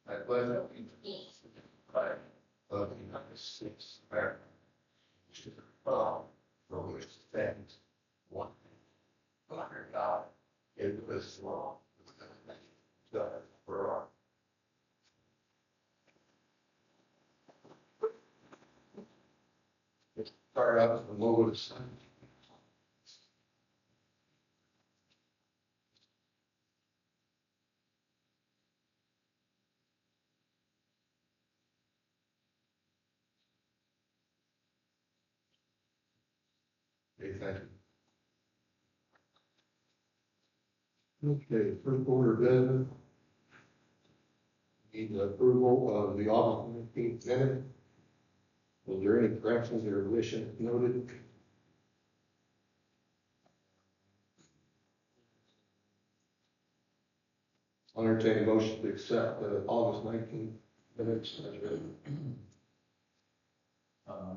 I pledge allegiance to the flag of the United States of America, to the republic for which it stands, one nation, under God, indivisible, with liberty and justice for all. Let's start out with the Lord of Sun. Thank you. Okay, first order of business. Need the approval of the August 19th minute. Is there any corrections or omissions noted? I'll entertain a motion to accept the August 19th minutes as written.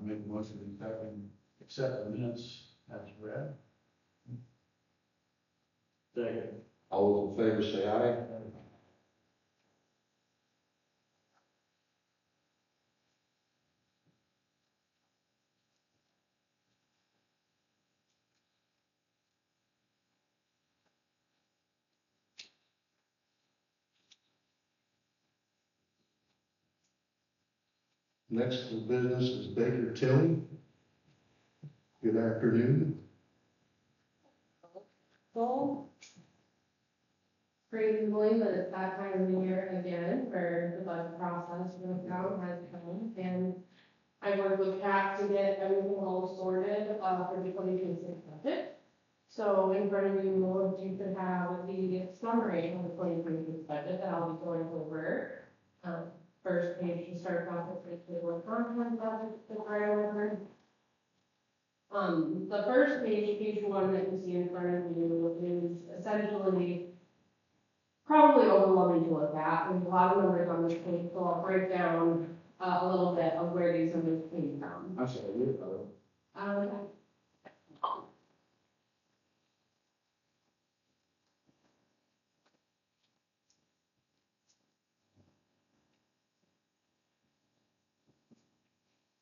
Make a motion to accept the minutes as read. Second. All those in favor say aye. Next in business is Baker Tilly. Good afternoon. Well, crazy to believe that it's that time of the year again where the budget process for the town has come, and I worked with Kat to get everything all sorted for the 2026 budget. So in front of you, you could have the summary of the 2026 budget that I'll be going over. First page to start off with the table of contents budget to go over. The first page, page 1 that you see in front of you, is essentially probably overwhelming to look at. There's a lot of numbers on this page, so I'll break down a little bit of where these numbers came from. I'm sorry, Okay.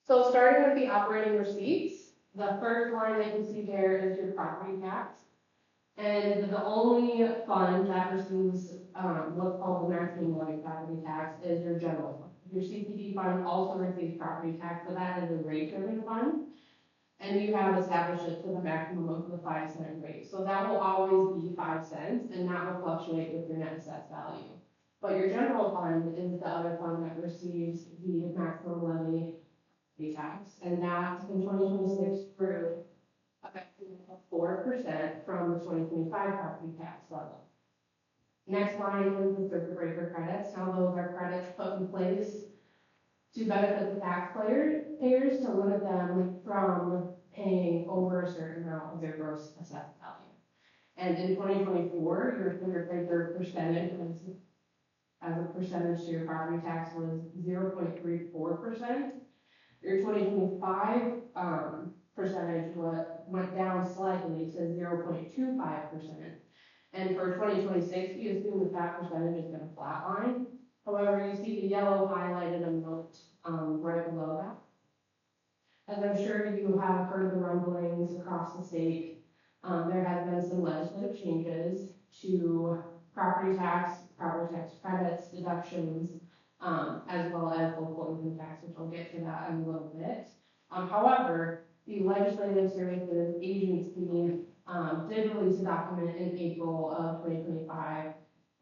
So starting with the operating receipts, the first line that you see there is your property tax. And the only fund that receives what's called the maximum levy property tax is your general fund. Your CPD fund also receives property tax, but that is a rate-driven fund. And you have established it to the maximum of the 5-cent rate. So that will always be 5 cents, and that will fluctuate with your net assessed value. But your general fund is the other fund that receives the maximum levy tax, and that in 2026 grew effectively 4% from the 2025 property tax level. Next line is the circuit breaker credits. Now those are credits put in place to benefit the taxpayers to limit them from paying over a certain amount of their gross assessed value. And in 2024, your circuit breaker percentage as a percentage to your property tax was 0.34%. Your 2025 percentage went down slightly to 0.25%. And for 2026, we assume that that percentage is going to flatline. However, you see the yellow highlighted amount right below that. As I'm sure you have heard the rumblings across the state, there have been some legislative changes to property tax credits, deductions, as well as local income tax, which I'll get to that in a little bit. However, the Legislative Services Agency did release a document in April of 2025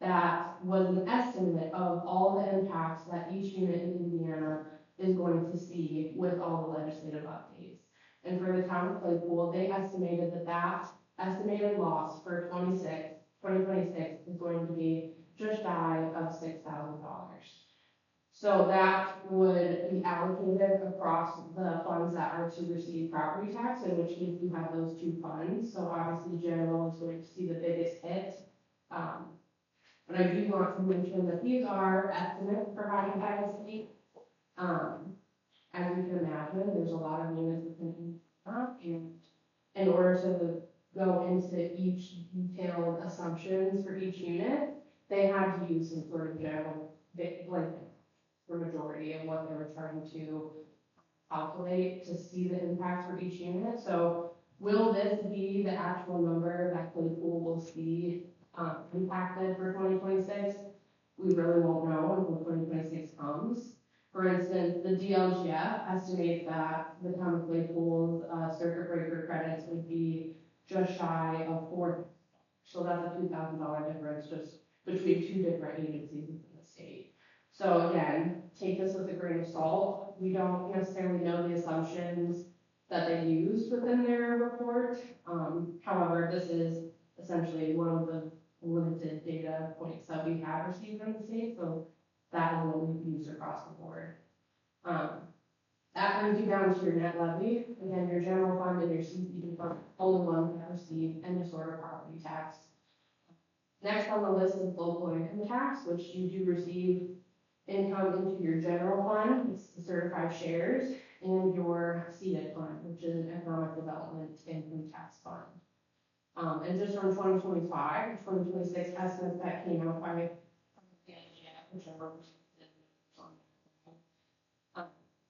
that was an estimate of all the impacts that each unit in Indiana is going to see with all the legislative updates. And for the town of Claypool, they estimated that estimated loss for 2026 is going to be just shy of $6,000. So that would be allocated across the funds that are to receive property tax, in which case you have those two funds. So obviously general is going to see the biggest hit. But I do want to mention that these are estimates provided by the state. As you can imagine, there's a lot of units within and in order to go into each detailed assumptions for each unit, they had to use some sort of general, like, the majority of what they were trying to calculate to see the impact for each unit. So will this be the actual number that Claypool will see impacted for 2026? We really won't know until 2026 comes. For instance, the DLGF estimates that the town of Claypool's circuit breaker credits would be just shy of $4,000. So that's a $2,000 difference just between two different agencies in the state. So again, take this with a grain of salt. We don't necessarily know the assumptions that they used within their report. However, this is essentially one of the limited data points that we have received from the state, so that is what we've used across the board. That brings you down to your net levy. Again, your general fund and your CPD fund, only ones that receive any sort of property tax. Next on the list is local income tax, which you do receive income into your general fund, it's the certified shares, and your CEDAT fund, which is an economic development income tax fund. And just from 2025 to 2026 estimates that came out by whichever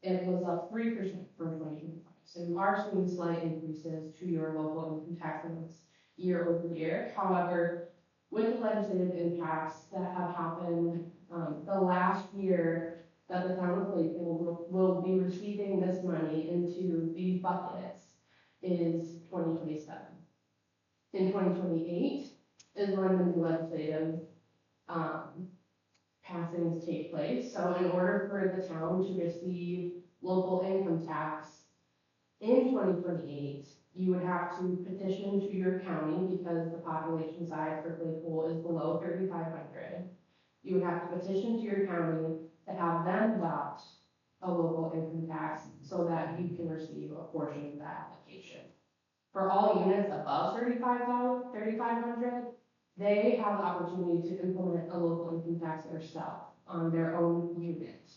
it was up 3% from 2025. So you are seeing slight increases to your local income tax rates year over year. However, with the legislative impacts that have happened, the last year that the town of Claypool will be receiving this money into these buckets is 2027. In 2028 is when the new legislative passings take place. So in order for the town to receive local income tax in 2028, you would have to petition to your county because the population size for Claypool is below 3,500. You would have to petition to your county to have them adopt a local income tax so that you can receive a portion of that application. For all units above 3,500, they have the opportunity to implement a local income tax themselves on their own unit.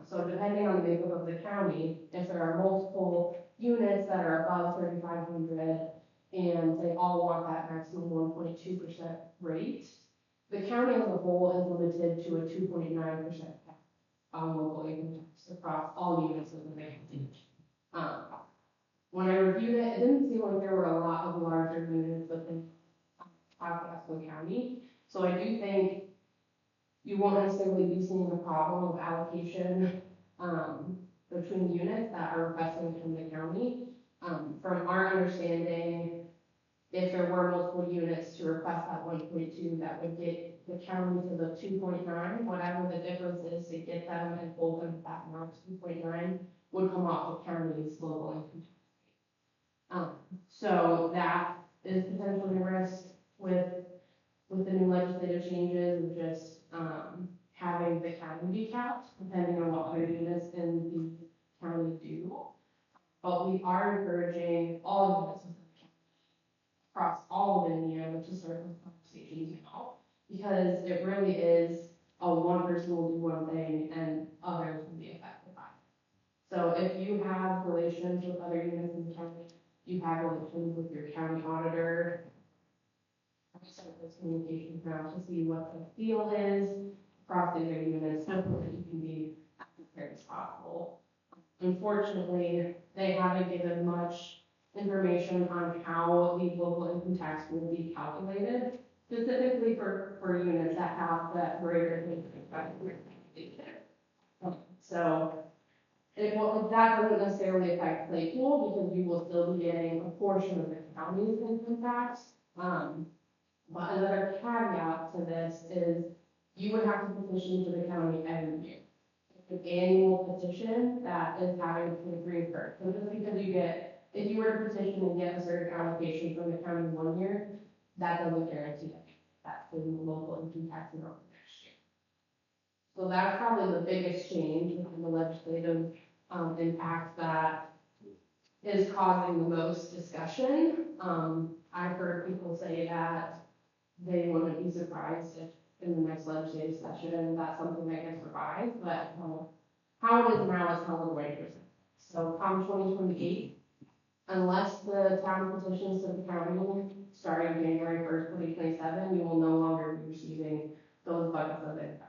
So depending on the makeup of the county, if there are multiple units that are above 3,500 and they all want that maximum 1.2% rate, the county as a whole is limited to a 2.9% tax on local income tax across all units within the county. When I reviewed it, it didn't seem like there were a lot of larger units within Pasco County. So I do think you won't necessarily be seeing a problem of allocation between units that are requesting from the county. From our understanding, if there were multiple units to request that 1.2, that would get the county to the 2.9. Whatever the difference is to get them and hold them back now to 2.9 would come off the county's local income tax. So that is potentially a risk with the new legislative changes of just having the county be capped, depending on what other units in the county do. But we are encouraging all units within the county across all of Indiana to start those conversations now, because it really is one person will do one thing and others will be affected by it. So if you have relations with other units in the county, you have relations with your county auditor, start those communications now to see what the feel is across the other units, so that you can be as prepared as possible. Unfortunately, they haven't given much information on how the local income tax will be calculated, specifically for units that have that greater than 3,500. So that doesn't necessarily affect Claypool because you will still be getting a portion of the county's income tax. But another caveat to this is you would have to petition to the county every year. It's an annual petition that is having to be reoccurred. So just because if you were to petition and get a certain allocation from the county 1 year, that doesn't guarantee that's the local income tax amount next year. So that's probably the biggest change within the legislative impact that is causing the most discussion. I've heard people say that they wouldn't be surprised if in the next legislative session that's something that gets revised, but how it is now is how we're going to present. So come 2028, unless the town petitions to the county starting January 1st, 2027, you will no longer be receiving those buckets of income.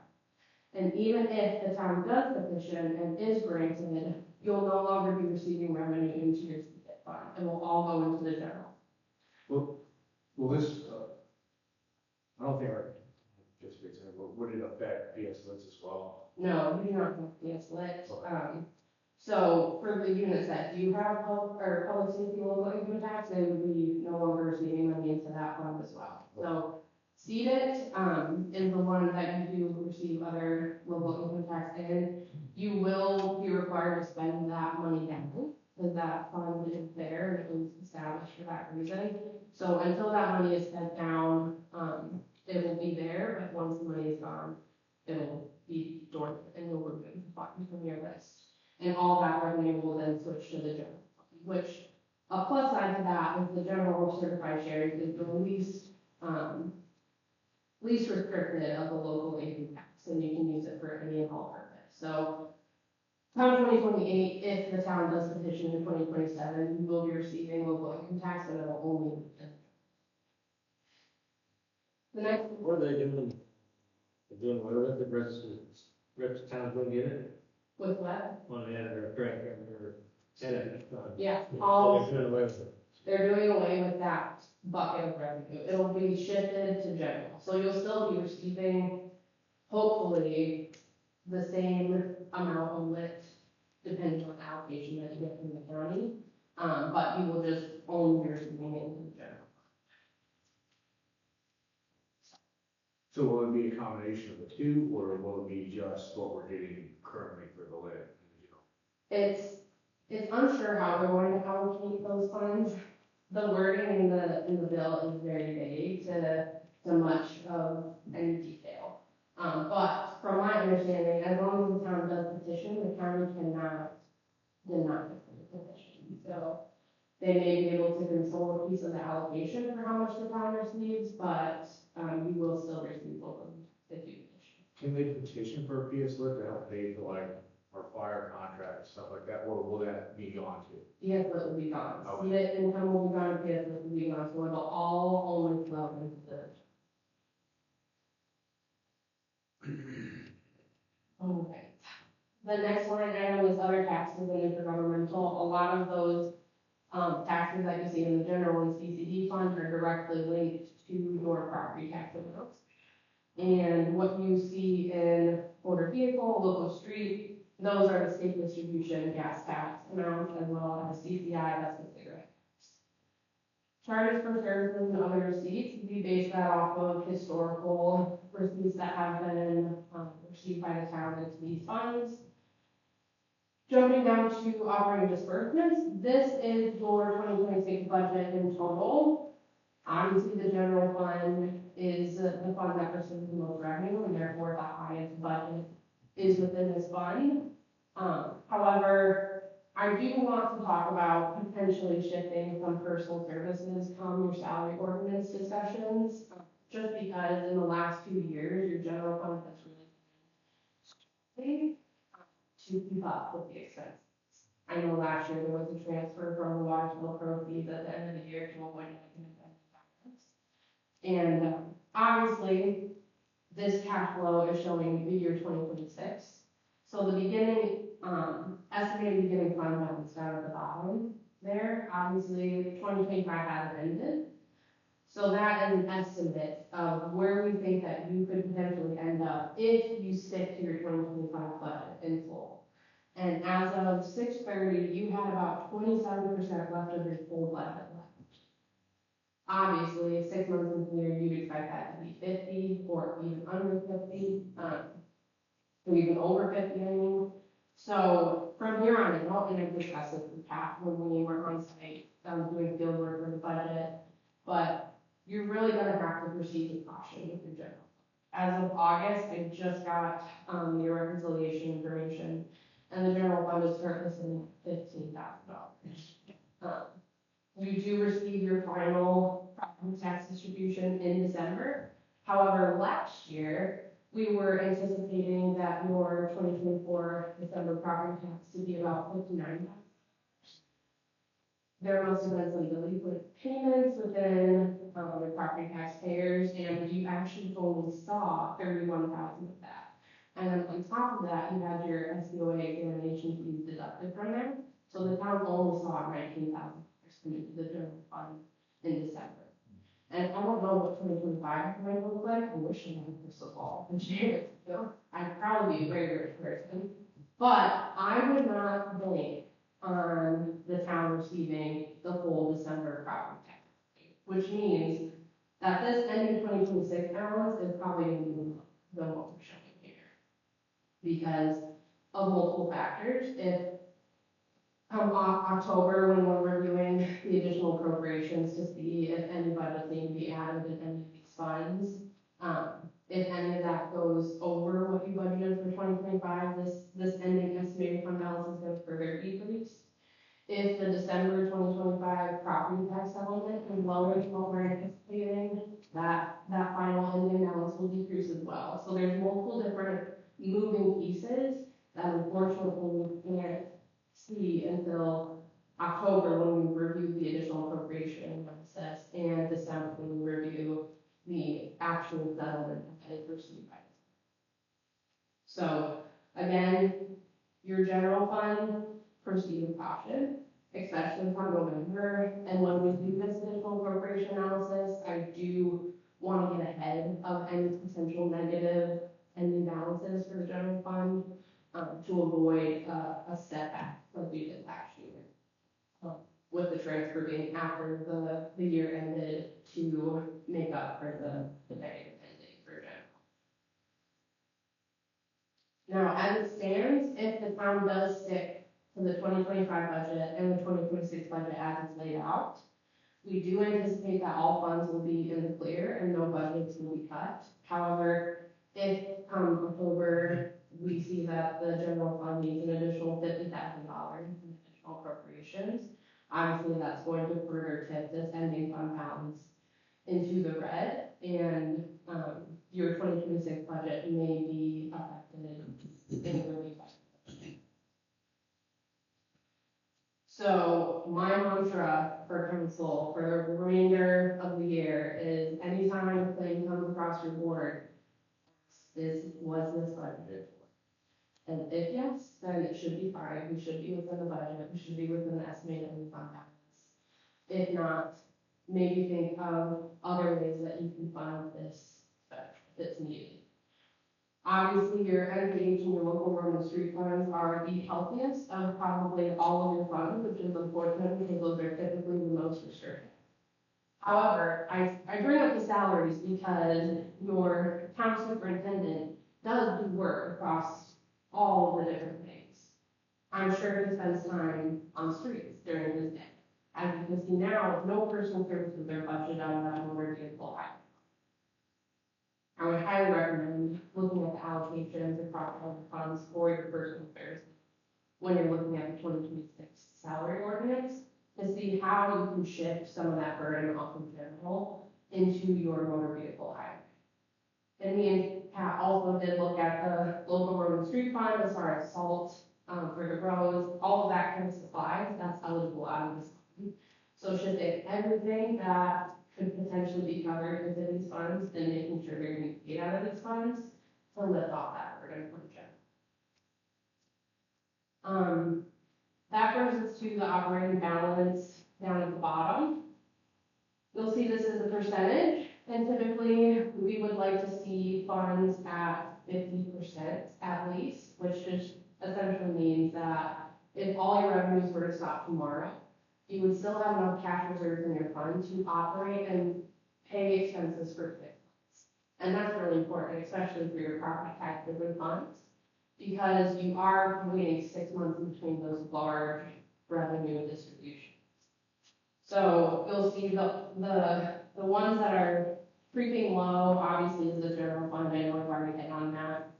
And even if the town does petition and is granted, you'll no longer be receiving revenue into your CDIP fund. It will all go into the general. Well, this, I don't think just for example, would it affect PS Lids as well? No, you do not have PS lit. So for the units that do have public safety local income tax, they would be no longer receiving money into that fund as well. So CDIT is the one that you do receive other local income tax in. You will be required to spend that money down because that fund is there and it was established for that reason. So until that money is spent down, it will be there, but once the money is gone, it'll be dormant and you'll remove the fund from your list. And all that revenue will then switch to the general fund, which a plus side to that is the general certified shares is the least restricted of the local income tax, and you can use it for any and all purpose. So come 2028, if the town does petition in 2027, you will be receiving local income tax and it will only be the next. What are they doing? They're doing away with it, rest of town's gonna get it? With what? On the end, or correct, or Senate. Yeah, They're doing away with it. they're doing away with that bucket of revenue. It'll be shifted to general. So you'll still be receiving, hopefully, the same amount of lit, depending on the allocation that you get from the county. But you will just only be receiving it in general. So will it be a combination of the two, or will it be just what we're getting currently for the lid? It's unsure how they're going to allocate those funds. The wording in the bill is very vague to much of any detail. But from my understanding, as long as the town does petition, the county cannot deny the petition. So they may be able to control a piece of the allocation for how much the town receives, but you will still receive local if you petition. Can they petition for a PS Lid to help pay for like our fire contract and stuff like that, or will that be gone too? PS lit will be gone. Okay. CDIT income will be gone, PS lit will be gone, so it'll all only flow into the. Okay. The next line item is other taxes and intergovernmental. A lot of those taxes that you see in the general and CCD fund are directly linked to your property tax amounts. And what you see in motor vehicle, local street, those are the state distribution gas tax amounts, as well as CCI, that's the cigarette tax. Charges for services and other receipts, we base that off of historical receipts that have been received by the town into these funds. Jumping down to operating disbursements, this is your 2026 budget in total. Obviously, the general fund is the fund that receives the most revenue, and therefore the highest budget is within this fund. However, I do want to talk about potentially shifting some personal services come your salary ordinance discussions, just because in the last 2 years, your general fund has really been to keep up with the expenses. I know last year there was a transfer from the water bill proceeds at the end of the year to avoid balance. And obviously, this cash flow is showing the year 2026. So the beginning, estimated beginning fund balance down at the bottom there, obviously 2025 hasn't ended. So that is an estimate of where we think that you could potentially end up if you stick to your 2025 budget in full. And as of 6/30, you had about 27% left of your full budget left. Obviously, 6 months into the year, you'd expect that to be 50 or even under 50, or even over 50, I mean. So from here on out, and I've discussed this with Pat when we were on site doing field work for the budget, but you're really going to have to proceed with caution with your general. As of August, I just got your reconciliation information, and the general fund is surfacing $15,000. You do receive your final property tax distribution in December. However, last year, we were anticipating that your 2024 December property tax to be about $59,000. there must have been some delinquent payments within, the property taxpayers, and you actually only saw 31,000 of that. And then on top of that, you had your SBOA examination fees deducted from there, so the town only saw $19,000 come into the general fund in December. And I don't know what 2025 is going to look like. I wish I had a crystal ball and share it with you. I'd probably be a very rich person. But I would not bank on the town receiving the full December property tax, which means that this ending 2026 balance is probably going to be lower than what we're showing here because of multiple factors. If come October, when we're reviewing the additional appropriations to see if any budgets need to be added in any of these funds, if any of that goes over what you budgeted for 2025, this ending estimated fund balance is going to further decrease. If the December 2025 property tax settlement is lower than what we're anticipating, that final ending balance will decrease as well. So there's multiple different moving pieces that unfortunately we can't see until October when we review the additional appropriation process and December when we review the actual settlement that is received by us. So again, your general fund, proceed with caution, especially from November. And when we do this additional appropriation analysis, I do want to get ahead of any potential negative ending balances for the general fund to avoid a setback like we did last year with the transfer being after the year ended to make up for the negative ending for general. Now, as it stands, if the town does stick to the 2025 budget and the 2026 budget as it's laid out, we do anticipate that all funds will be in the clear and no budgets will be cut. However, if come October, we see that the general fund needs an additional $50,000 in additional appropriations, obviously that's going to further tip this ending fund balance into the red, and your 2026 budget may be affected in the review budget. So my mantra for council for the remainder of the year is anytime a claim comes across your board, was this budgeted for? And if yes, then it should be fine. We should be within the budget. We should be within the estimated fund balance. If not, maybe think of other ways that you can fund this if it's needed. Obviously, your NPH and your local road and street funds are the healthiest of probably all of your funds, which is unfortunate because those are typically the most restricted. However, I bring up the salaries because your town superintendent does do work across all of the different things. I'm sure he spends time on streets during his day. As you can see now, no personal services are budgeted out of that motor vehicle highway. I would highly recommend looking at the allocations across all the funds for your personal services when you're looking at the 2026 salary ordinance to see how you can shift some of that burden off of general into your motor vehicle highway. And we also did look at the local road and street fund as far as salt for the roads, all of that kind of supplies that's eligible out of this fund. So shifting everything that could potentially be covered into these funds and making sure they're getting paid out of these funds to lift off that burden from general. That brings us to the operating balance down at the bottom. You'll see this as a percentage, and typically we would like to see funds at 50% at least, which just essentially means that if all your revenues were to stop tomorrow, you would still have enough cash reserves in your fund to operate and pay expenses for 6 months. And that's really important, especially for your property tax driven funds, because you are waiting 6 months between those large revenue distributions. So you'll see the ones that are creeping low, obviously, is the general fund. I know I've already hit on that.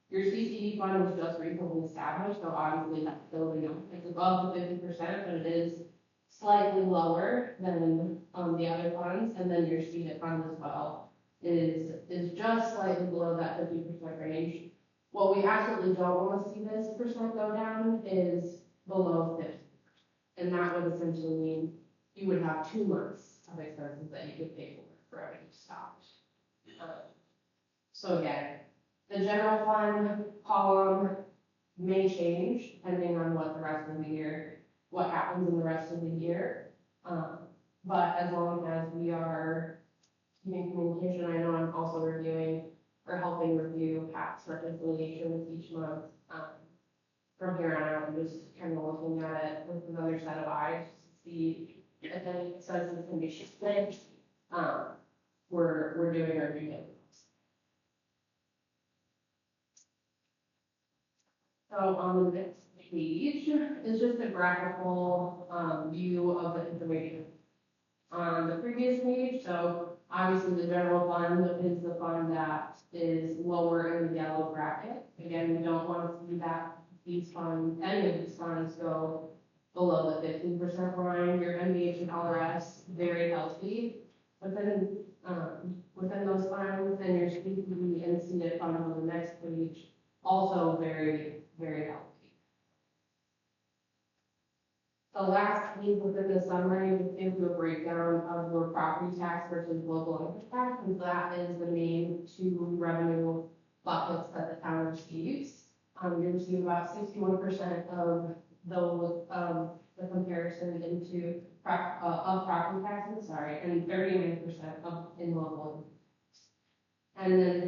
Your CCD fund was just recently established, so obviously that's building up. It's above the 50%, but it is slightly lower than the other funds. And then your CDIP fund as well is just slightly below that 50% range. What we absolutely don't want to see this percent go down is below 50%. And that would essentially mean you would have 2 months of expenses that you could pay for revenue stopped. So again, the general fund column may change depending on what the rest of the year, what happens in the rest of the year. But as long as we are keeping communication, I know I'm also reviewing or helping review tax reconciliations each month. From here on out, I'm just kind of looking at it with another set of eyes to see if any expenses can be shifted. We're doing our due diligence. So on the next page is just a graphical view of the information on the previous page. So obviously the general fund is the fund that is lower in the yellow bracket. Again, we don't want to see that these funds, any of these funds go below the 15% line. Your MBH and LRS, very healthy within those funds, and your CPD and CDIT fund on the next page, also very, very healthy. The last page within the summary gives you a breakdown of your property tax versus local income tax, and that is the main two revenue buckets that the town receives. You receive about 61% of those, the comparison into of property taxes, and 39% of in local income tax. And then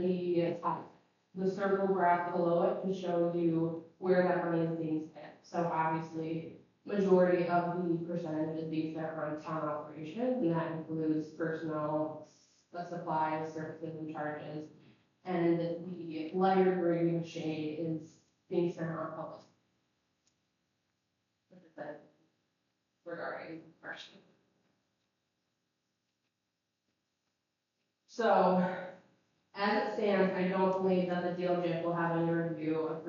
the circle graph below it to show you where that money is being spent. So obviously, majority of the percentage is being spent on town operations, and that includes personnel, the supplies, services, and charges. And the lighter green shade is being spent on public. What is that regarding question? So, as it stands, I don't believe that the DLGF will have any review of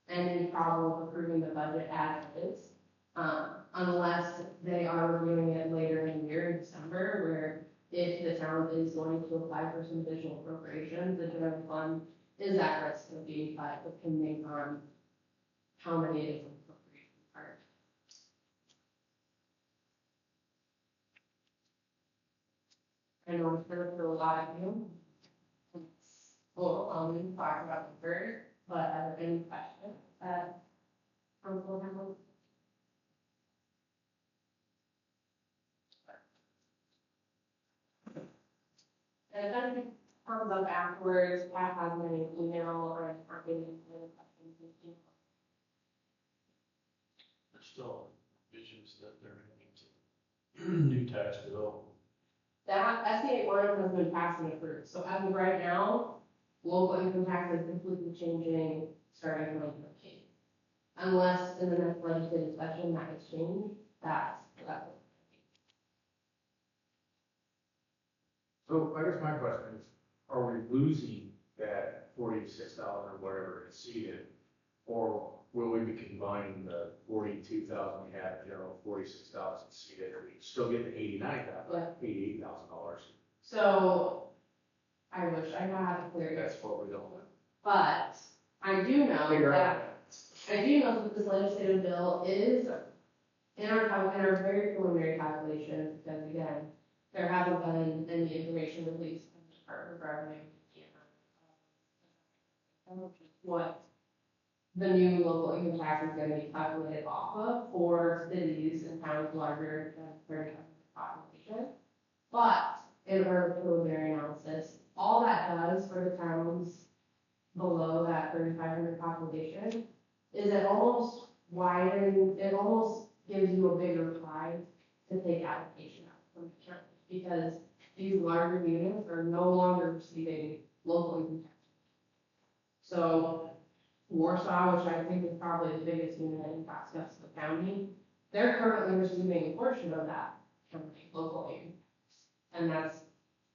any problem approving the budget as is, unless they are reviewing it later in the year in December, where if the town is going to apply for some additional appropriations, the general fund is at risk of being cut depending on how many additional appropriations are. I know it's for a lot of you. It's overwhelming to talk about the bird, but are there any questions that council has? And if anything comes up afterwards, Pat has my email or I'm getting any questions in email. There's still visions that they're making to new tax bill. That SB 81 has been passed and approved. So as of right now, local income tax is completely changing starting in 2015. Unless in the next legislative session that gets changed, that's. So I guess my question is, are we losing that $46 or whatever is seated, or will we be combining the 42,000 we had general, 46,000 seated, or we still get the 89,000, $88,000? So I wish I had a clear. That's what we don't want. But I do know that this legislative bill is in our very preliminary calculations, because again, there hasn't been any information released from the Department of Revenue what the new local income tax is going to be calculated off of for cities and towns larger than 3,500 population. But in our preliminary analysis, all that does for the towns below that 3,500 population is it almost gives you a bigger pie to take allocation out from the county, because these larger units are no longer receiving local income tax. So Warsaw, which I think is probably the biggest unit in Pasco County, they're currently receiving a portion of that county local income tax, and that's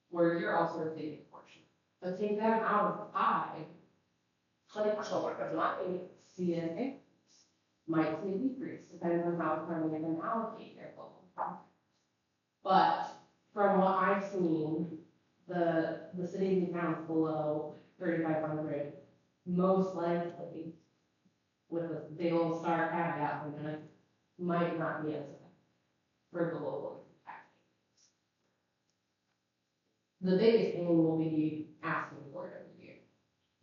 where you're also receiving a portion. But take them out of the pie, Claypool might see an increase, might see a decrease, depending on how they're going to allocate their local profits. But from what I've seen, the cities and towns below 3,500, most likely, with a big old star caveat on that, might not be as effective for the local tax. The biggest thing will be asking for it every year,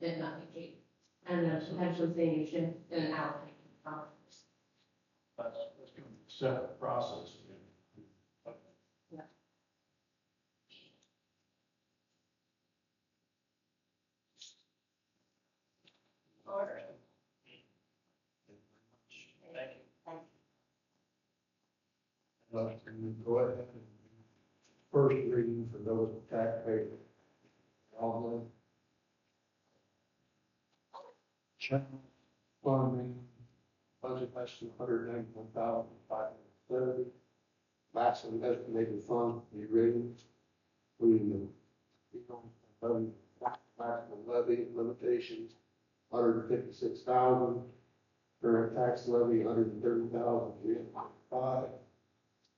if nothing changes, and then potentially seeing a shift in allocation funds. That's going to be a separate process. All right. Thank you. Let's go ahead and first reading for those taxpayers. All the channel funding budget estimate $191,570. Maximum estimated fund to be raised, including the maximum levy limitations, 156,000. Current tax levy, 130,305.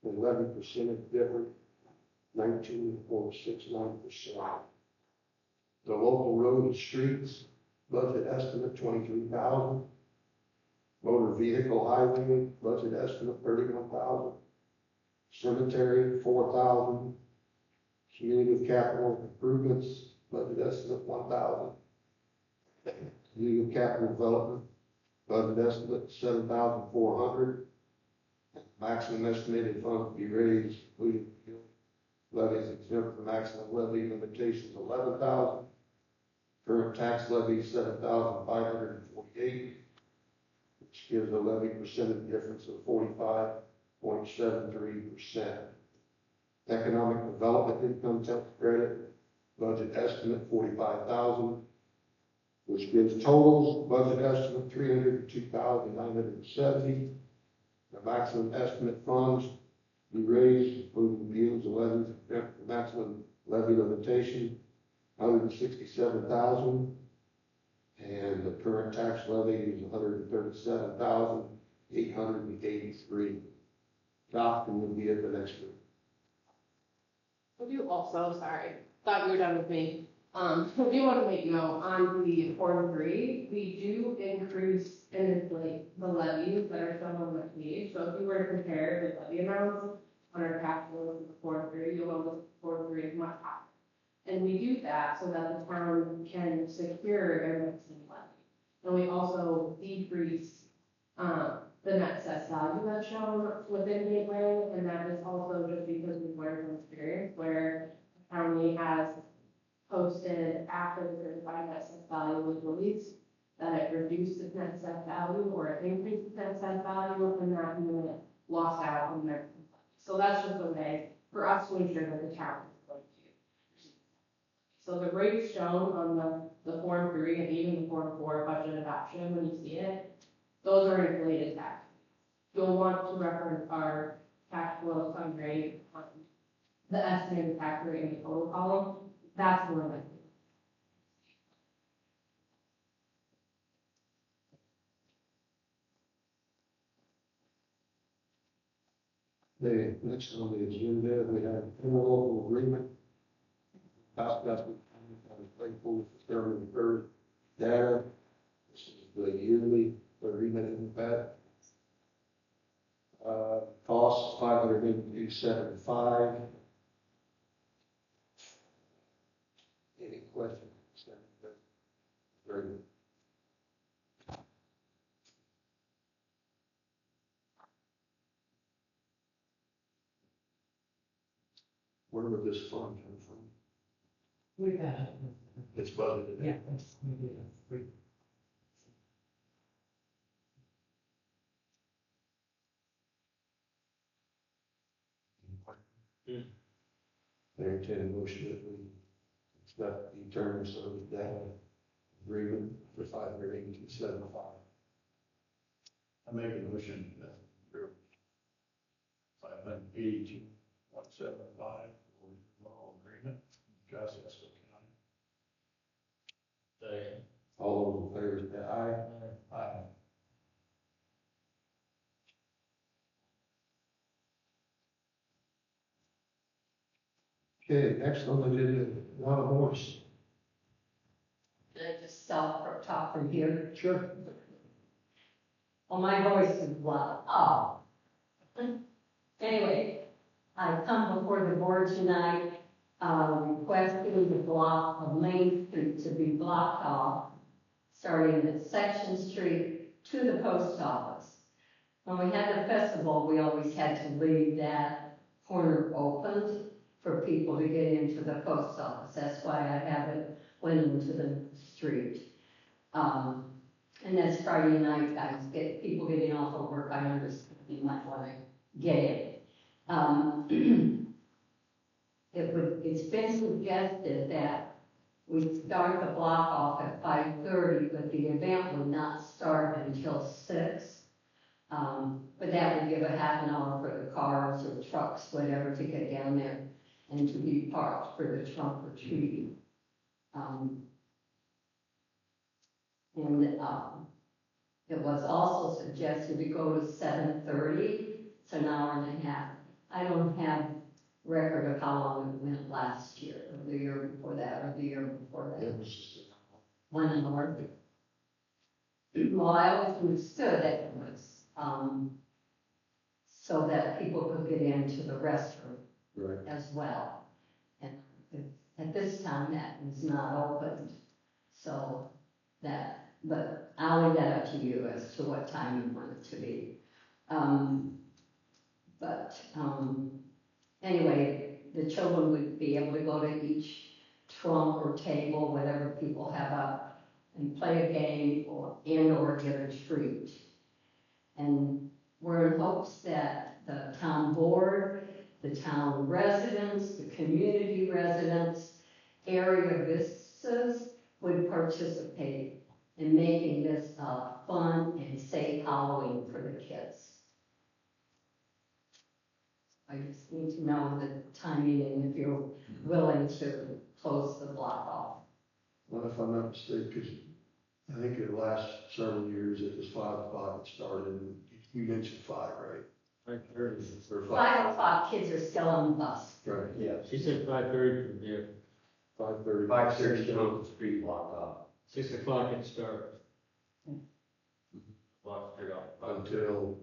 And levy percentage difference, 19.69%. The local road and streets budget estimate, 23,000. Motor vehicle highway budget estimate, 31,000. Cemetery, 4,000. Community capital improvements budget estimate, 1,000. Community capital development budget estimate, 7,400. Maximum estimated funds to be raised, including levies exempt from maximum levy limitations, 11,000. Current tax levy, 7,548, which gives a levy percentage difference of 45.73%. Economic development income tax credit budget estimate 45,000, which gives totals budget estimate 302,970. The maximum estimate funds be raised, including views and levies, the maximum levy limitation, 167,000, and the current tax levy is 137,883. Adoption will be at the next meeting. Would you also, sorry, thought you were done with me. I do want to make note on the Form 3, we do increase and inflate the levies that are shown on the page. So if you were to compare the levy amounts on our tax bills with the Form 3, you'll notice the Form 3 is much higher. And we do that so that the town can secure their mixing levy. And we also decrease the net assessed value that's shown within Gateway, and that is also just because we've learned from experience where the county has posted after the certified net assessed value was released that it reduced its net assessed value or it increased its net assessed value, and that unit lost out on their. So that's just a way for us to ensure that the town is going to. So the rates shown on the Form 3 and even the Form 4 budget adoption, when you see it, those are inflated tax. You'll want to reference our tax flow sum rate, the estimated tax rate in the total column. That's the limit. The next on the agenda, we have interlocal agreement. Town of Claypool for Town data. This is the yearly agreement in that. Cost $582.75. Any questions? Very good. Where would this fund come from? We got it. It's budgeted. Yeah, that's, we Entertain a motion that we accept the terms of that agreement for $582.75. I make a motion that for 582,175 for the agreement, Josh Esco County. Second. All those in favor say aye. Aye. Okay, next on the agenda, one horse. Did I just stop or talk from here? Sure. Well, my voice is loud. Oh, Anyway, I come before the board tonight, requesting the block of Main Street to be blocked off, starting at Section Street to the post office. When we had the festival, we always had to leave that corner opened for people to get into the post office. That's why I have it went into the street. And that's Friday night, guys, people getting off of work, I understand you might want to get in. It's been suggested that we start the block off at 5:30, but the event would not start until 6. But that would give a half an hour for the cars or trucks, whatever, to get down there and to be parked for the trunk or treat. It was also suggested to go to 7:30. It's an hour and a half. I don't have record of how long it went last year, or the year before that, or the year before that. It was just 1 hour. Well, I always understood that it was so that people could get into the restroom right. as well. And at this time, that is not opened. So but I'll leave that up to you as to what time you want it to be. Anyway, the children would be able to go to each trunk or table, whatever people have up, and play a game or get a treat. And we're in hopes that the town board, the town residents, the community residents, area businesses would participate in making this a fun and safe Halloween for the kids. I just need to know the timing and if you're willing to close the block off. Well, if I'm not mistaken, because I think in the last several years it was 5 o'clock it started, and you mentioned 5, right? 5:30. Or 5 o'clock, kids are still on the bus. Right, Yeah. She said 5:30 from here. 5:30. 5:30 to the street blocked off. 6 o'clock it starts. Blocked it off. Until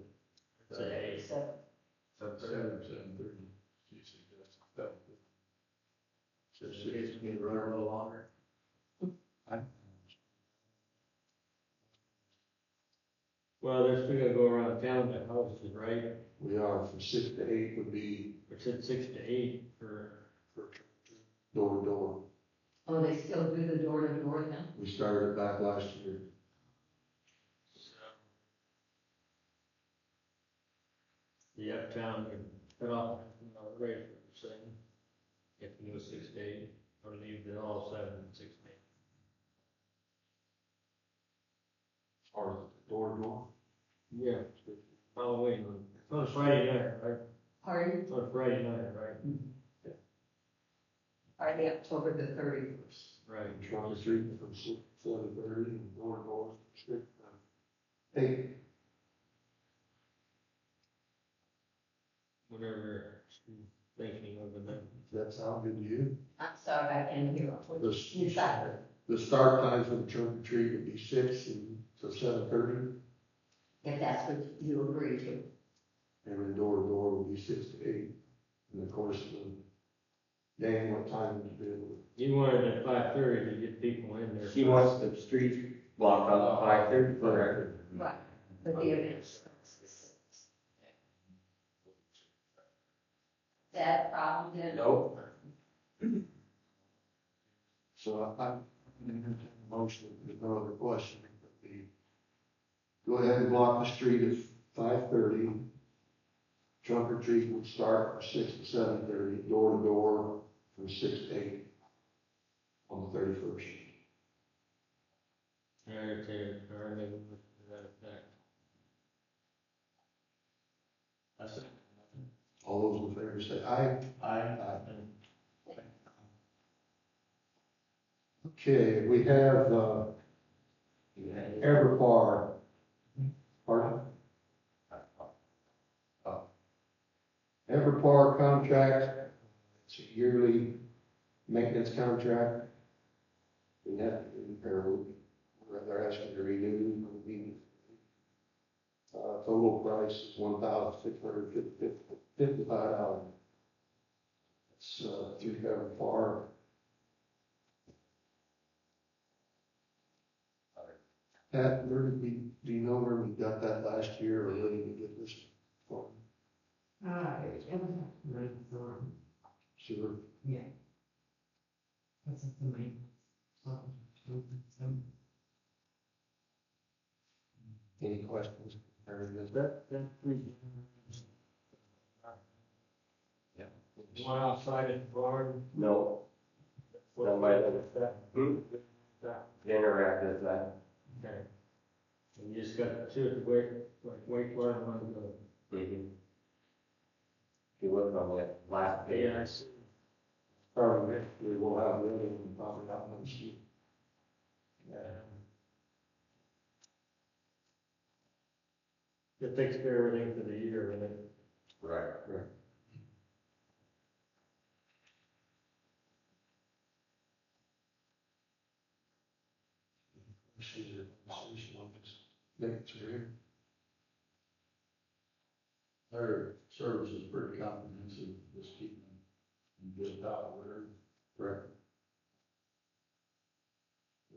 Say 8. 7:30. She suggested that. So The 6 kids can run a little longer. Well, they're still gonna go around town to houses, right? We are from 6 to 8 would be It said 6 to 8 for. door to door. Oh, they still do the door-to-door now? We started it back last year. The uptown can cut off the rate for saying if you go 6 to 8 or leave it all 7 and 6 to 8. Or door to door. Yeah, Halloween on Friday night, right? Pardon? It's on Friday night, right? Friday, October the 31st. Right. Trunk or treat from 7:30 and door to door. 8. Whatever thinking of the night. Does that sound good to you? I'm sorry, I can't hear what you said. The start time for the trunk or treat would be 6 and so 7:30, If that's what you agree to. and then door to door would be 6 to 8. And of course, Dan, what time would you be able to? You wanted at 5:30 to get people in there. She wants the street blocked off at 5:30 for record. Right. But the event. Is that a problem then? Nope. So I'm entertaining a motion, with no other question, but we go ahead and block the street at 5:30. Trunk or treat would start from 6 to 7:30, door to door from 6 to 8 on the 31st. I entertain that effect. That's it. All those in favor say aye. Aye. Okay, we have, Everpar. Pardon? Everpar contract, it's a yearly maintenance contract. We have, they're asking to renew, total price is $1,655. It's, 3-bedroom farm. Pat, where did we, do you know where we got that last year, or where did we get this from? It was right for, Sure. yeah. That's the main. Any questions? That three. Yeah. One outside of the barn. No, What Nobody. is that? That, interactive, that. okay. And you just got two at the wait for one to go. Mm-hmm. If you look on that last page. Yeah, I see. Probably, we will have the other one probably out on the sheet. It takes care of everything for the year, and then Right. Right. She's on this next year. Their service is pretty comprehensive, just keeping them in good top order. Correct.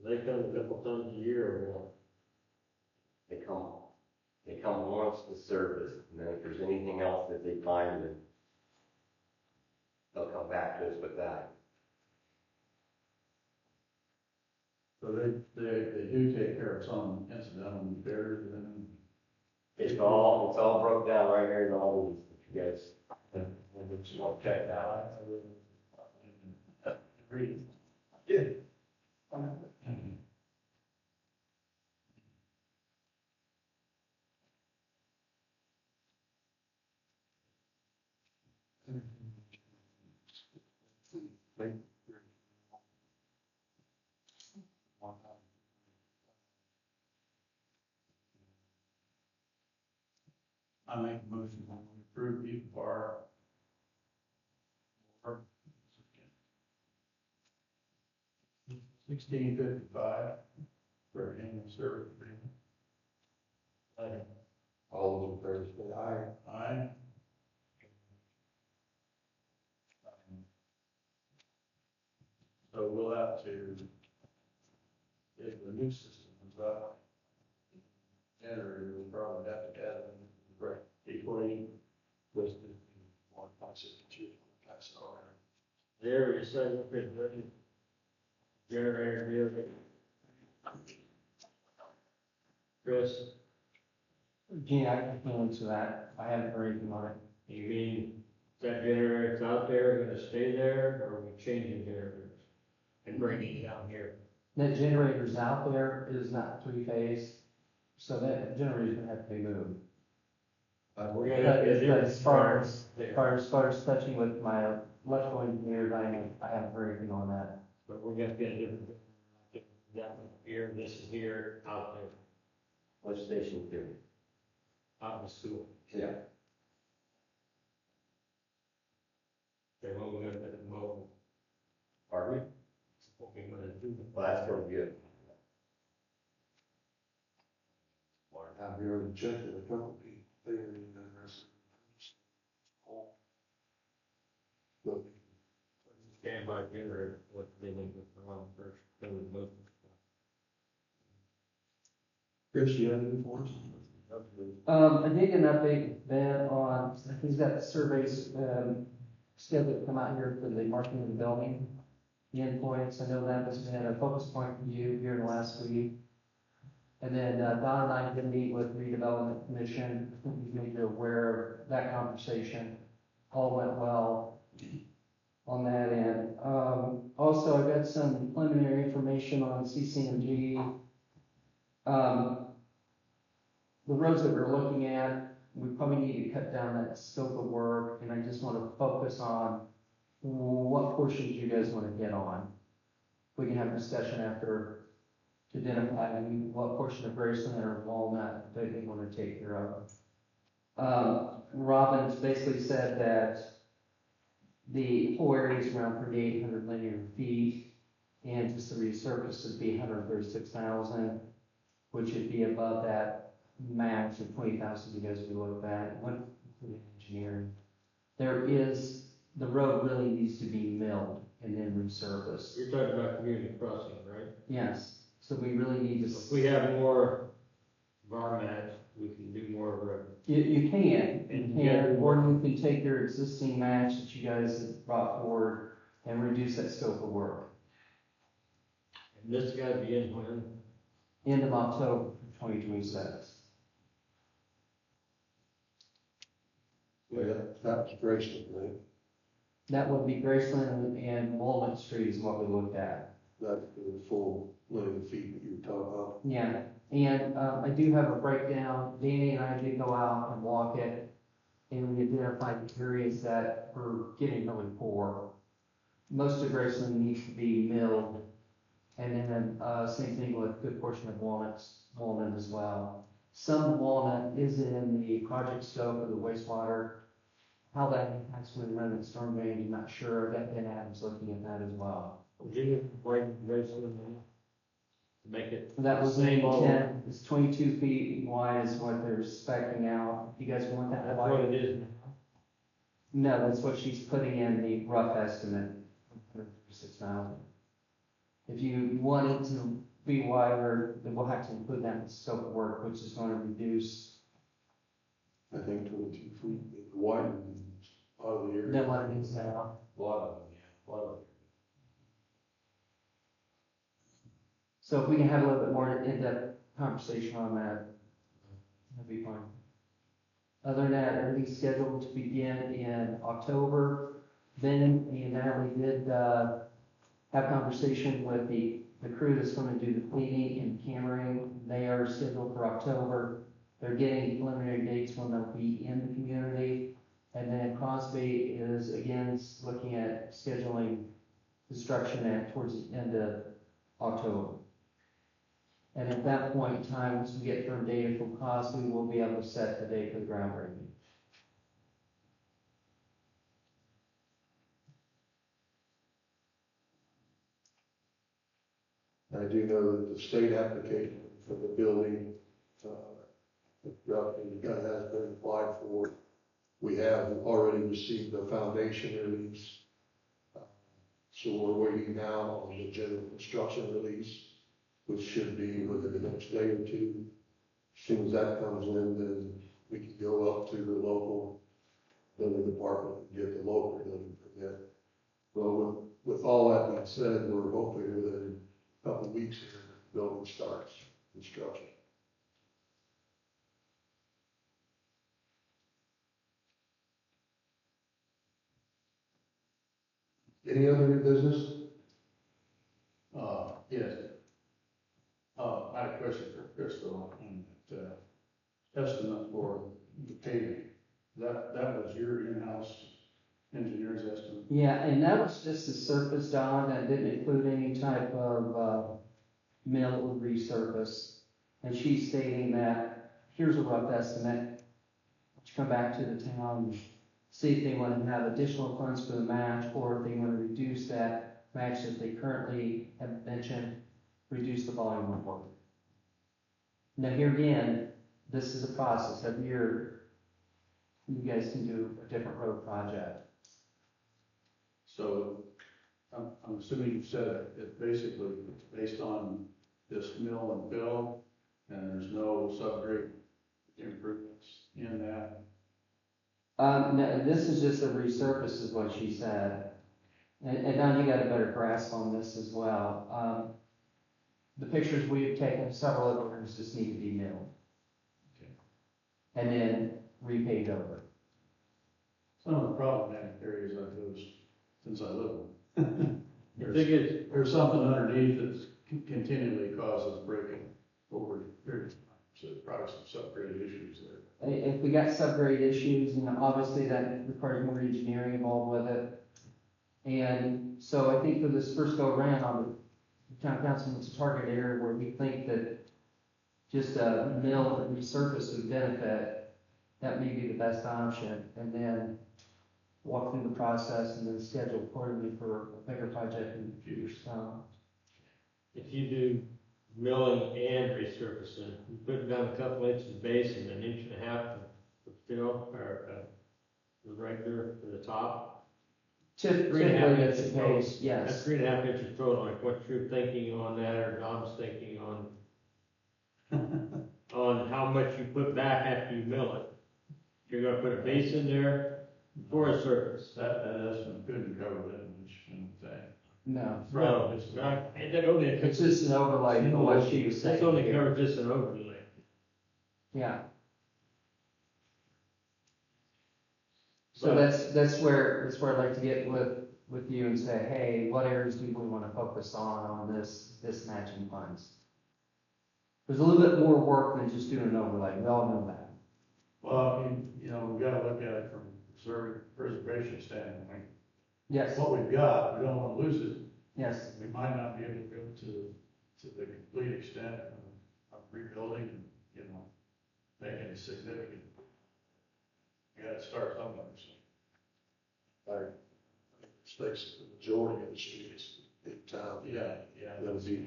they come a couple times a year or what? They come once to service, and then if there's anything else that they find, then they'll come back to us with that. So they do take care of some incidental repairs and then. It's all broke down right here in all these, if you guys, just want to check that out. Read. Yeah. I make a motion to approve the bar. $16.55 for an annual service agreement. All those in favor say aye. Aye. So we'll have to, if the new system is up, generator, we'll probably have to add a correct equation listed in 1.62. That's all right. There, you said, okay, ready. Generator deal. Chris, Yeah, I can feel into that. I haven't heard anything on it. you mean that generator's out there, gonna stay there, or are we changing generators and bringing it down here? That generator's out there is not three-phase, so that generator's gonna have to be moved. We're gonna have to But do as far as, there. as far as touching with my electrical engineers, I haven't heard anything on that. But we're gonna get a different, that one here, this is here, out there, What station do? out in the school. Yeah. Okay, what we're gonna put the mobile, Pardon me? what we're gonna do. Well, that's gonna be good. I've already checked with a couple people, they are in the rest. Standby generator, what they need with the wrong first, then we move. Chris, you have any for us? I did get an update, Ben, on, he's got the surveys, scheduled to come out here for the marking of the building. The endpoints, I know that has been a focus point for you here in the last week. And then, Don and I did meet with redevelopment commission, I think we made you aware of that conversation, all went well on that end. Also, I got some preliminary information on CCMG. The roads that we're looking at, we probably need to cut down that scope of work, and I just want to focus on what portions you guys want to get on. We can have a discussion after to identify what portion of Graceland or Walnut that they want to take care of. Robin's basically said that the whole area is around 3,800 linear feet, and just the resurface would be 136,000, which would be above that match of 20,000 you guys would look at, one including engineering. The road really needs to be milled and then resurfaced. You're talking about community crossing, right? Yes, so we really need to. If we have more varmint, we can do more of a. You can, or you can take your existing match that you guys have brought forward and reduce that scope of work. And this got to be in when? End of October 2026. Yeah, that was Graceland, right? That would be Graceland and Walnut Street is what we looked at. That's the full length of feet that you were talking about. Yeah, and I do have a breakdown. Danny and I did go out and walk it, and we identified the areas that were getting really poor. Most of Graceland needs to be milled, and then same thing with a good portion of Walnut as well. Some Walnut is in the project scope of the wastewater. How that impacts when running storm drainage, I'm not sure. That Ben Adams looking at that as well. Virginia, break Graceland to make it. That was same in level. 10, it's 22 feet wide is what they're spec'ing out. If you guys want that That's wide? what it is. No, that's what she's putting in the rough estimate, 6,000. If you want it to be wider, then we'll have to include that in the scope of work, which is going to reduce I think 22 feet wide out of the area. than what it is now. A lot of them, yeah, a lot of them. So if we can have a little bit more in-depth conversation on that, that'd be fine. Other than that, everything's scheduled to begin in October. Then me and Natalie did have conversation with the crew that's going to do the cleaning and cammering. They are scheduled for October. They're getting preliminary dates when they'll be in the community. And then Crosby is again looking at scheduling construction towards the end of October. And at that point in time, once we get firm data from Crosby, we'll be able to set the date for the groundbreaking. I do know that the state application for the building, has been applied for. We have already received the foundation release. So we're waiting now on the general construction release, which should be within the next day or two. As soon as that comes in, then we can go up to the local building department and get the local building permit. Well, with all that being said, we're hoping within a couple of weeks here, the building starts construction. Any other new business? Yes. I had a question for Crystal on that estimate for the paving. That was your in-house engineer's estimate? Yeah, and that was just the surface, Don. That didn't include any type of mill resurface. And she's stating that here's a rough estimate. Let's come back to the town and see if they want to have additional funds for the match, or if they want to reduce that match that they currently have mentioned, reduce the volume of work. Now here again, this is a process. Every year, you guys can do a different road project. So I'm assuming you said it basically it's based on this mill and fill, and there's no subgrade improvements in that. No, this is just a resurface is what she said. And now you got a better grasp on this as well. The pictures we've taken, several of them just need to be milled. Okay. And then repaved over. Some of the problematic areas like those, since I live in. The thing is, There's something underneath that continually causes breaking over periods of time. So there's probably some subgrade issues there. If we got subgrade issues, you know, obviously that requires more engineering involved with it. And so I think for this first go around, the town council wants to target area where we think that just a mill and resurface would benefit. That may be the best option. And then walk through the process and then schedule accordingly for a bigger project in the future. So if you do milling and resurfacing. You put down a couple inches of base and an inch and a half of fill, or, the regular for the top. Typically, 3.5 that's the inches total. case, yes. That's 3.5 inches total, like what you're thinking on that, or Dom's thinking on, on how much you put back after you mill it. You're gonna put a base in there for a surface. That estimate couldn't cover that much, thing. No. No, it's not, and that only, It's just an overlay for what she was saying. this only here. covers just an overlay. Yeah. So that's where I'd like to get with you and say, hey, what areas do we want to focus on this matching funds? There's a little bit more work than just doing an overlay. We all know that. Well, I mean, we gotta look at it from preservation standpoint. Yes. What we've got, we don't wanna lose it. Yes. We might not be able to go to the complete extent of rebuilding and, making it significant. We gotta start somewhere, so. Like, states, the majority of the streets in town. Yeah. That'll be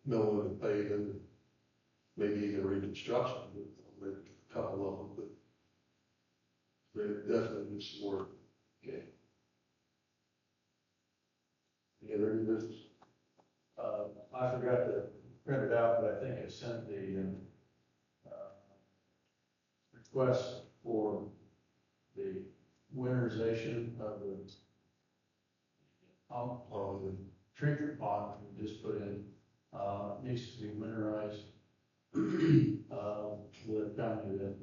milling and paving, maybe even reconstruction, with a couple of them, but there definitely needs some work. Okay. Any other new business? I forgot to print it out, but I think I sent the, request for the winterization of the treatment pond we just put in, needs to be winterized. With the company that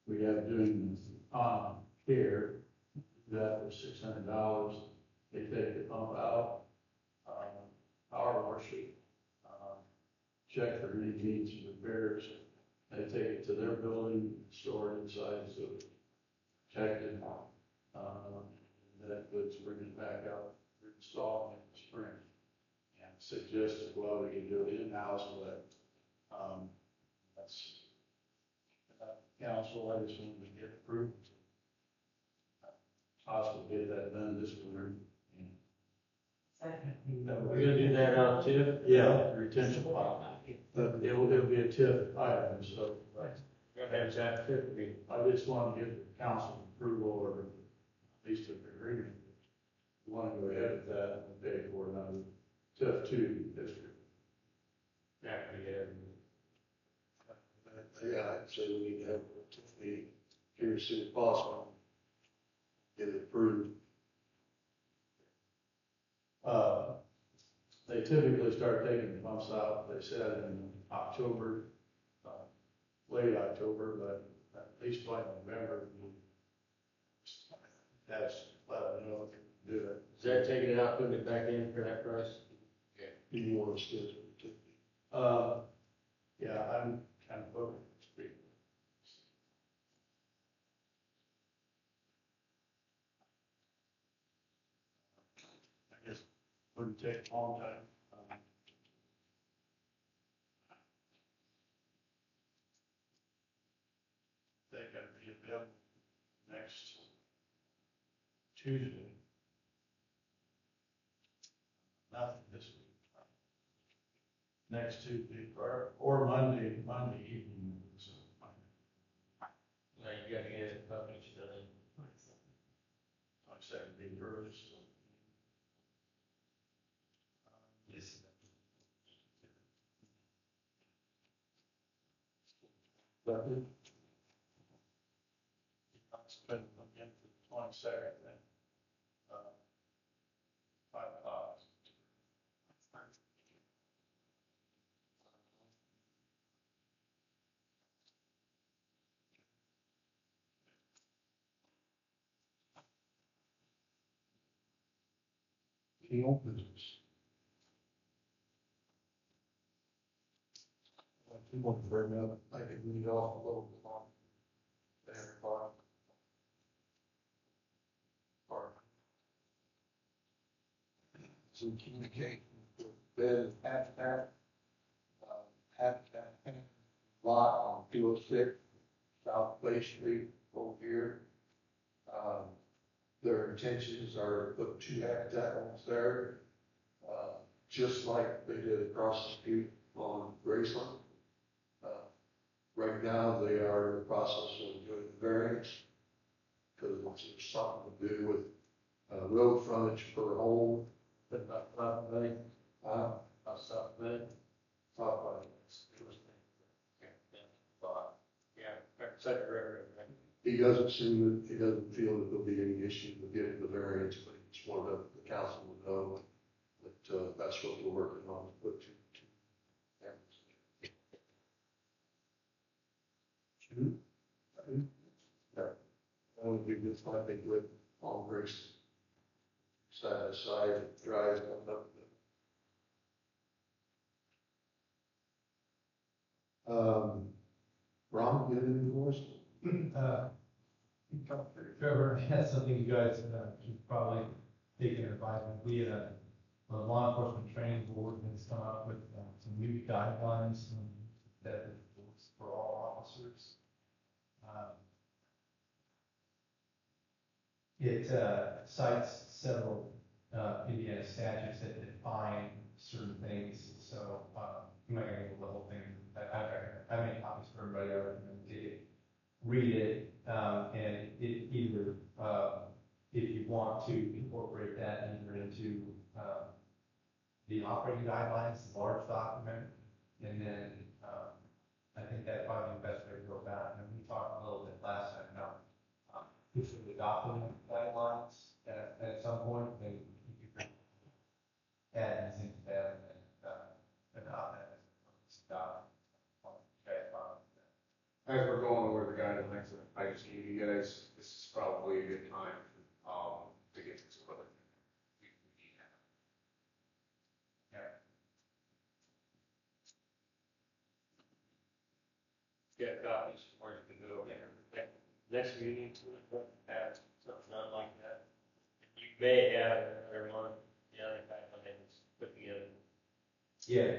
we have doing the pond here, that was $600. They take the pump out, power wash it, check for any needs and repairs. They take it to their building, store it inside, so it's protected. That includes bringing it back out, installing it in the spring. And suggested, well, we can do it in-house, but that's council. I just wanted to get approved. Possibly get that done this winter. We're gonna do that out too? Yeah, retention pond. It'll be a TIF item, so. We're gonna have that too. I just want to get the council approval or at least an agreement. We want to go ahead with that and pay for another TIF 2 district. After you have. Yeah, I'd say we need to have a meeting here as soon as possible. Get it approved. They typically start taking the pumps out, they said in October, late October, but at least by November. That's let them know if they can do it. Is that taking it out, putting it back in for that price? Do you want us to? Yeah, I'm kind of hoping it's pretty. I guess it wouldn't take a long time. They gotta be available next Tuesday. Nothing this week. Next Tuesday or Monday evening. So, Now you gotta get it published, like I said, it'd be earliest. Yes. But it's been again for the 22nd, then, 5 o'clock. Any old business? We want to bring up, I think we need off a little bit on there, Bob. Or some communication with Ben Habitat, lot on 206 South Bay Street over here. Their intentions are to put 2 habitat homes there, just like they did across the street on Graceland. Right now, they are in the process of doing the variance, because it's something to do with, road frontage per home. But not many, not so many. Yeah, second railroad, right? He doesn't feel that there'll be any issue with getting the variance, but he just wanted the council to know that, that's what we're working on, to put two. That would be just like they did on Grace. Side by side, drive up. Ron, you have anything for us? Trevor, that's something you guys should probably take in advice. We had a law enforcement training board that's come up with some new guidelines that works for all officers. It cites several Indiana statutes that define certain things. So I'm not going to go the whole thing. I made copies for everybody. I recommend take it, read it, and it either if you want to incorporate that either into the operating guidelines, the large document, and then I think that's probably the best way to go about it. And we talked a little bit last time about pushing the document guidelines at some point, and you could add these into that and adopt that as a document. As we're going over the guidelines, I just gave you guys, this is probably a good time, to get this equipment. We need that. Get copies, or you can go over there. Next meeting to have something done like that. You may have another one, the other guidelines put together. Yeah.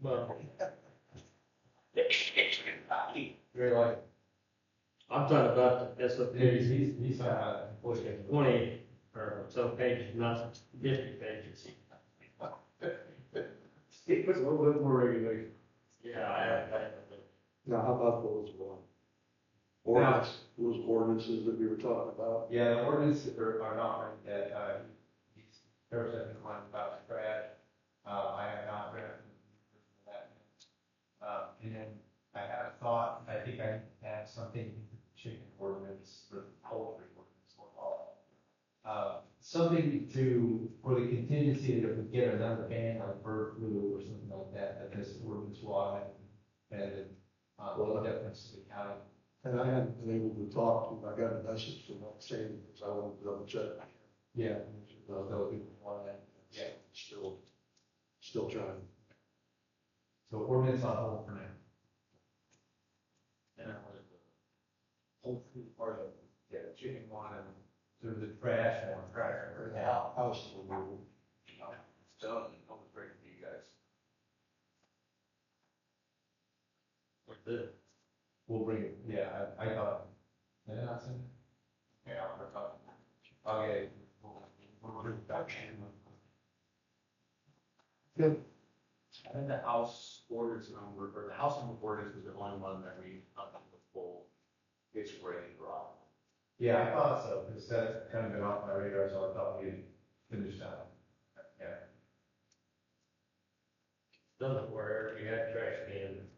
Well. Very like. I'm talking about the SOP. He's 20 or so pages, not 50 pages. It was a little bit more regulation. Yeah, I Now, how about those those ordinances that we were talking about? Yeah, the ordinances are not written yet. There's a one about trash. I have not read that. And then I have a thought, I think I have something in the chicken ordinance, or the poultry ordinance, we'll call it. Something for the contingency that if we get another ban like bird flu or something like that, that this ordinance will automatically ban it, in deference to the county. And I haven't been able to talk to him. I got a message from him saying, because I wanted to double check. Yeah. Yeah. Still trying. So ordinance on hold for now. And that was the whole food part of, yeah, the chicken one and So the trash one. House removal. it's done, and almost ready for you guys. What's this? We'll bring it, yeah, I thought, did I not send it? Yeah, I'm talking. Okay. We'll bring it back. Good. I think the house orders number, or the house number orders is the only one that we, up to the full, it's ready to rock. Yeah, I thought so, because that's kind of been off my radar, so I thought we had finished that. Yeah. Doesn't where we had trash can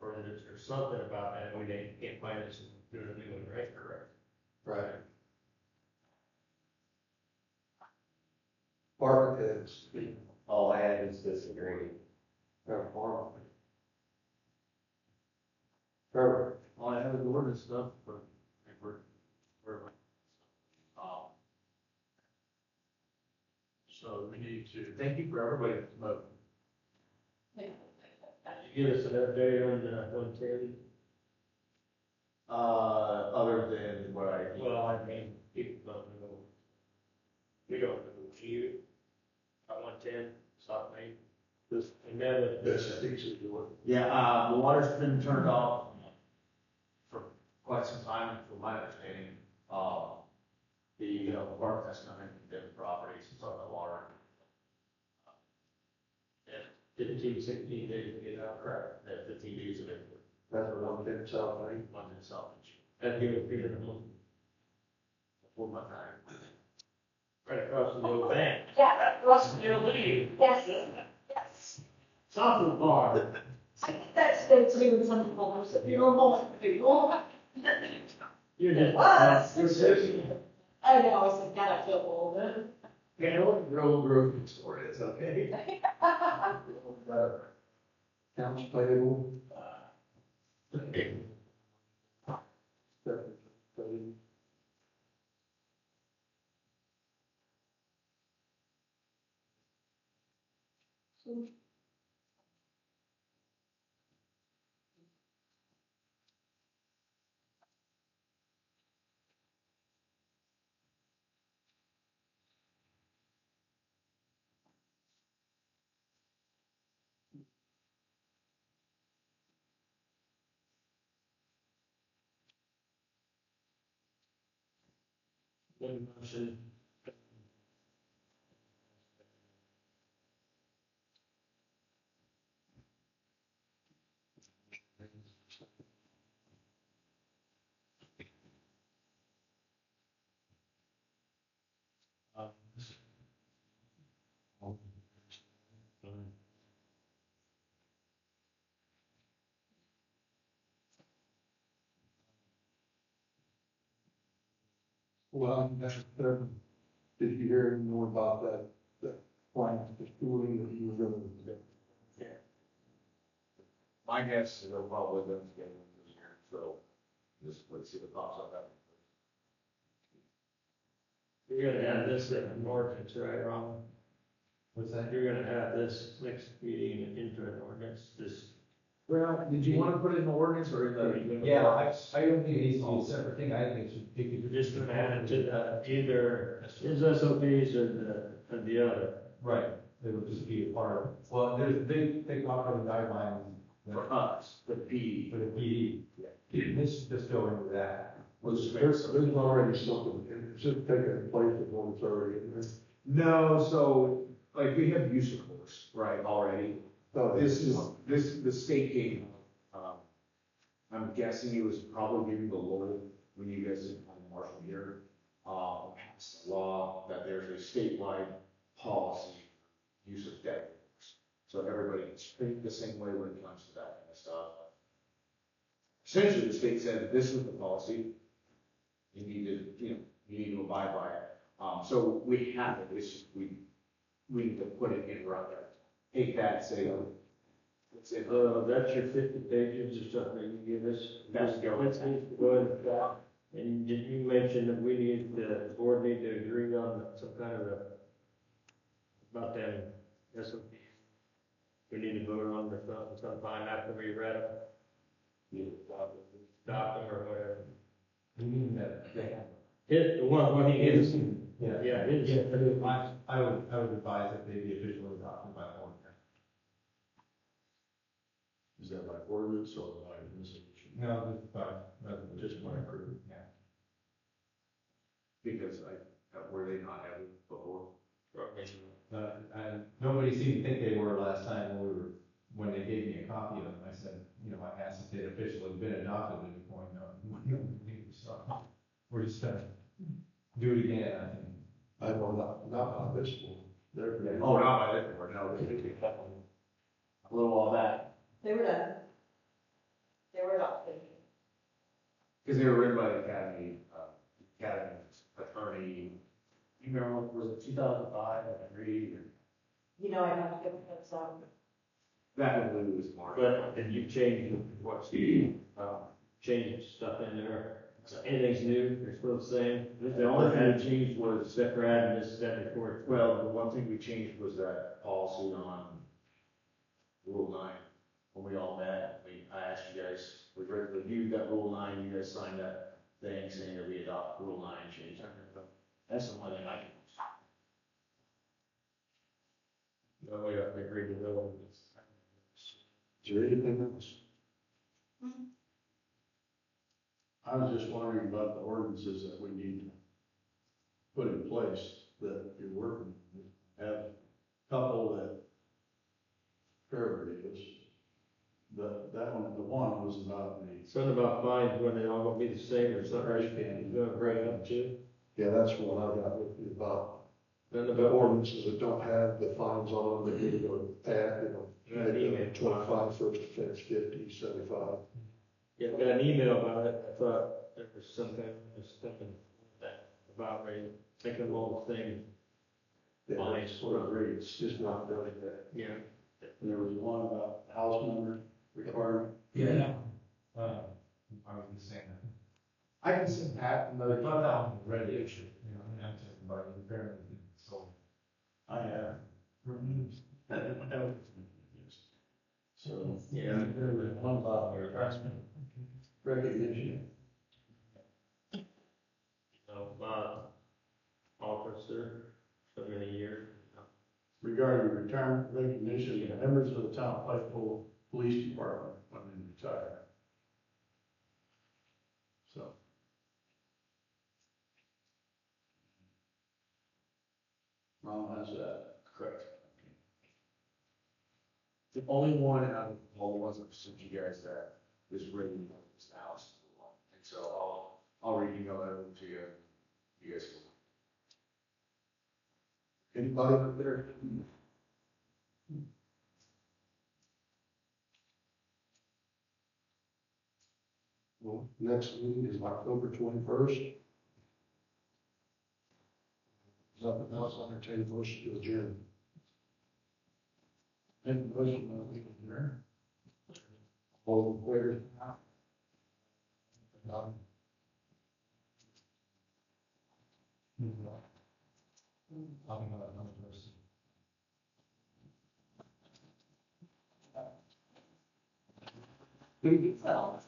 ordinance or something about that, we can't find us doing a new one, right? Correct. Right. Park is. All I had is disagree. Trevor. All I have is ordinance stuff, but so we need to, Thank you for everybody that's voted. give us an update on 110. Other than what I. Well, I mean, people don't know. We don't know you. 110, South Main. And then That's easy to do. Yeah, the water's been turned off for quite some time, from my understanding. The park has come in from different properties, it's on the water. 15, 16 days to get out. Correct. 15 days of it. That's the one thing, South Lake. One in salvage. That'd give us $300 For my time. right across from the old bank. Yeah, Russell, you're leaving. Yes, yes. Soccer bar. I think that's to do with some people who said, you're more people. You're just. What? You're just. I know, I said, God, I feel old. You know what the old grocery store is, okay? Accounts payable. One motion. Well, did you hear any more about that plan, the schooling that you were gonna do? My guess is they'll probably go together this year, so just let's see what pops up after. You're gonna add this in an ordinance, right, Ron? What's that? You're gonna add this next meeting into an ordinance, this. Well, did you want to put it in the ordinance or in the? Yeah, I don't think it needs to be a separate thing, I think it should, it You're could. just gonna add it to the, either his SOPs or the other. Right, it would just be a part of, well, they talk about the guidelines. For us, the P. For the PD. Yeah. This should just go into that. There's already something, it's just taking place of what's already in there. No, so, like, we have use of course, right, already. So The state came, I'm guessing it was probably during the lull when you guys didn't have a marshal here. Passed a law that there's a statewide policy use of debt. So everybody is treated the same way when it comes to that kind of stuff. Essentially, the state said, this is the policy. You need to, you need to abide by it. So we have it, it's just, we need to put it in right there. Take that, say, it's in. That's your 50 pages or something you give us. That's good. That's good. And did you mention that we need, the board need to agree on some kind of about them SOPs? We need to vote on them sometime after we read them. Adopt them or whatever. You mean that they have. The one he gives. Yeah. Yeah, his. Yeah, I would advise that they be officially adopted by ordinance. Is that by ordinance or by resolution? No, just by resolution. Just by group. Yeah. Because were they not having before? And nobody seemed to think they were last time when they gave me a copy of them. I said, I asked if they'd officially been adopted at the point. No, so we're just gonna do it again, I think. I know not on this one. They're. Oh, not by that board, no, they did a little while back. They were done. They were adopted. Because they were written by the academy attorney. You remember, was it 2005, I read, or? I'd have to give them some. That one was more. But did you change what's change stuff in there? So anything's new, they're still the same? The only thing we changed was, Except for adding this, that report. well, the one thing we changed was that policy on Rule 9. When we all met, I asked you guys, we reviewed that Rule 9, you guys signed that thing saying that we adopt Rule 9 and change that. That's the one thing I can. No, we have to agree to go. Is there anything else? I was just wondering about the ordinances that we need to put in place that you're working with. Have a couple that wherever it is. That one, the one was about the, Something about fines when they all gonna be the same or something, right? You're gonna bring up too. yeah, that's what I got with you about. Then The about, ordinances that don't have the fines on them, that need to go add, Got an email. 25, first offense, 50, 75. yeah, I got an email about it, I thought there was some kind of something that about me, making the whole thing, Yeah, that's what it reads, just not doing that. you know. And there was one about house number requirement. Yeah. I was just saying that. I can send Pat another, thought that one was ready, actually, you know, I'm not talking about it, apparently, so. I have. So, Yeah. There was one about recognition. Officer, so many years. Regarding retirement recognition of members of the Town of Claypool Police Department when they retire. So. Ron has that. Correct. The only one out of all the ones I've sent you guys that is written is the house. And so I'll re-email that over to you. You guys can. Anybody up there? Well, next meeting is October 21st. Nothing else, entertain a motion to adjourn. Make a motion that we adjourn. All in favor? None. Talking about another person. Who gets that?